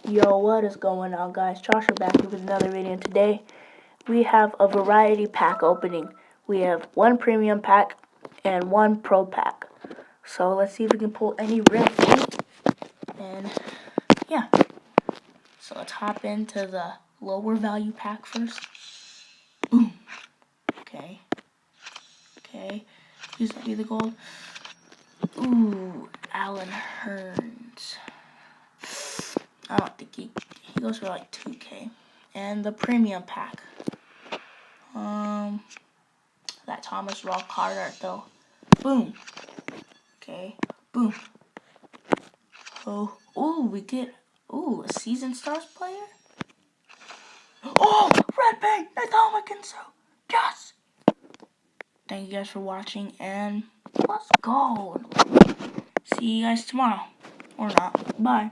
Yo, what is going on, guys? Josh back here with another video, and today we have a variety pack opening. We have one premium pack and one pro pack. So let's see if we can pull any rare loot. And yeah, so let's hop into the lower value pack first. Boom. Okay. Please don't be the gold. Ooh, Alan Hearns. I don't think he goes for like 2K. And the premium pack. That Thomas Rock card art though. Boom. Okay. Boom. Oh, we get a Season Stars player. Oh, red paint, so yes. Thank you guys for watching, and let's go. See you guys tomorrow, or not. Bye.